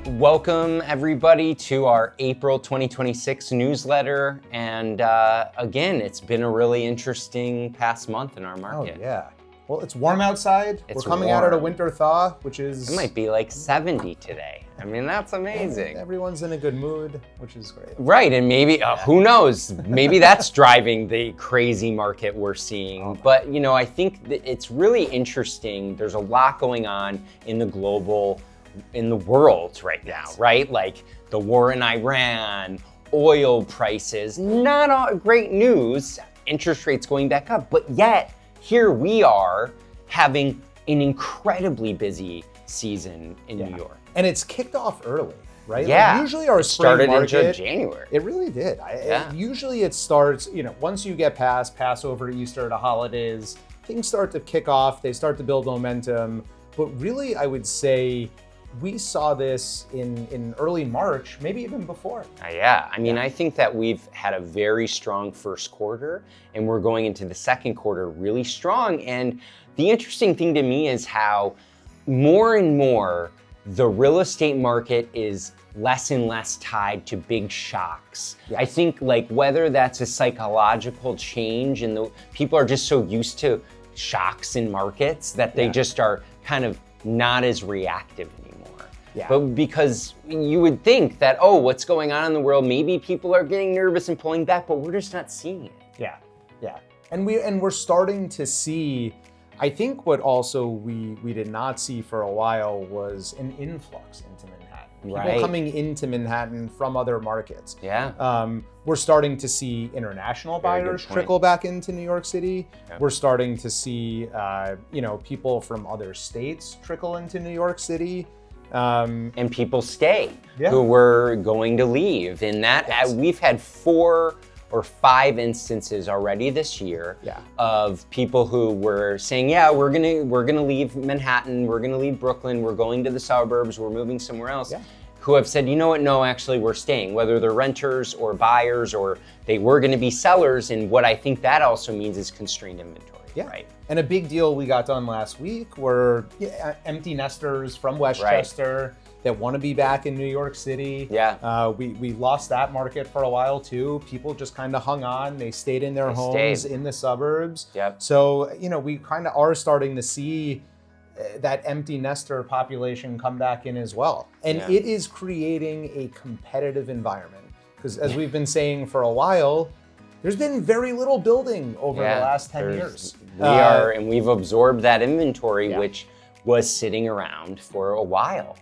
Welcome everybody to our April 2026 newsletter. And again, it's been a really interesting past month in our market. Oh yeah. Well, it's warm outside. It's We're coming out of a winter thaw, which is... It might be like 70 today. I mean, that's amazing. Everyone's in a good mood, which is great. Right, and maybe, who knows, maybe that's driving the crazy market we're seeing. But, you know, I think that it's really interesting. There's a lot going on in the world right now, right? Like the war in Iran, oil prices, not all great news, interest rates going back up, but yet here we are having an incredibly busy season in New York. And it's kicked off early, right? Yeah. Like usually our it spring started market, in January. It really did. Usually it starts, you know, once you get past Passover, Easter, the holidays, things start to kick off, they start to build momentum. But really, I would say we saw this in early March, maybe even before. I think that we've had a very strong first quarter and we're going into the second quarter really strong. And the interesting thing to me is how more and more the real estate market is less and less tied to big shocks. I think like whether that's a psychological change and the people are just so used to shocks in markets that they just are kind of not as reactive anymore. But because you would think that, oh, what's going on in the world? Maybe people are getting nervous and pulling back, but we're just not seeing it. Yeah. And we're starting to see, I think what also we did not see for a while was an influx into Manhattan. People coming into Manhattan from other markets. We're starting to see international buyers trickle back into New York City. We're starting to see, people from other states trickle into New York City. And people stay who were going to leave. And that we've had 4 or 5 instances already this year of people who were saying, we're gonna leave Manhattan, we're gonna leave Brooklyn, we're going to the suburbs, we're moving somewhere else. Who have said, you know what, no, actually we're staying, whether they're renters or buyers or they were gonna be sellers. And what I think that also means is constrained inventory, right? And a big deal we got done last week were empty nesters from Westchester that want to be back in New York City. We lost that market for a while too. People just kind of hung on. They stayed in their homes in the suburbs. So, we kind of are starting to see that empty nester population come back in as well. And it is creating a competitive environment because as we've been saying for a while, there's been very little building over the last 10 years. And we've absorbed that inventory, which was sitting around for a while.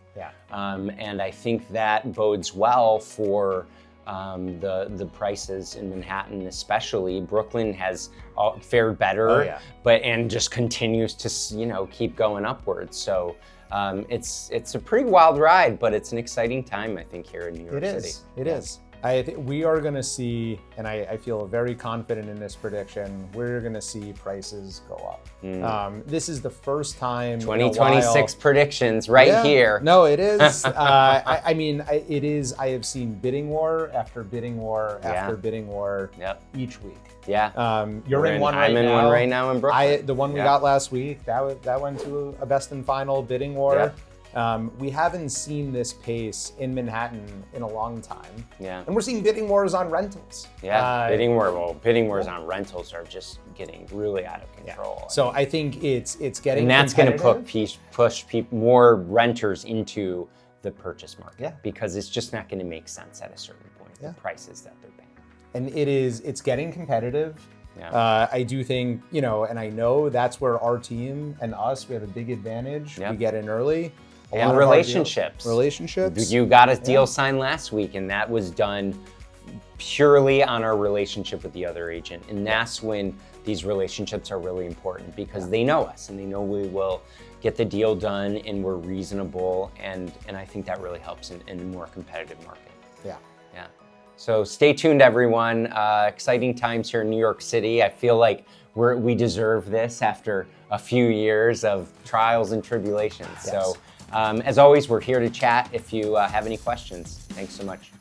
And I think that bodes well for the prices in Manhattan, especially. Brooklyn has fared better, and just continues to keep going upwards. So it's a pretty wild ride, but it's an exciting time, I think, here in New York City. It is. I think we are going to see, and I feel very confident in this prediction, we're going to see prices go up. This is the first time 2026 predictions here. No, it is. It is. I have seen bidding war after bidding war after bidding war each week. You're in one right now. I'm in one right now in Brooklyn. The one we got last week, that went to a best and final bidding war. We haven't seen this pace in Manhattan in a long time. And we're seeing bidding wars on rentals. Bidding wars on rentals are just getting really out of control. So I think it's getting and that's going to push more renters into the purchase market because it's just not going to make sense at a certain point, the prices that they're paying. And it's getting competitive. I do think, and I know that's where our team and us, we have a big advantage. We get in early. And relationships. You got a deal signed last week, and that was done purely on our relationship with the other agent. And that's when these relationships are really important because they know us and they know we will get the deal done and we're reasonable. And I think that really helps in a more competitive market. So stay tuned, everyone. Exciting times here in New York City. I feel like we deserve this after a few years of trials and tribulations. So as always, we're here to chat if you have any questions. Thanks so much.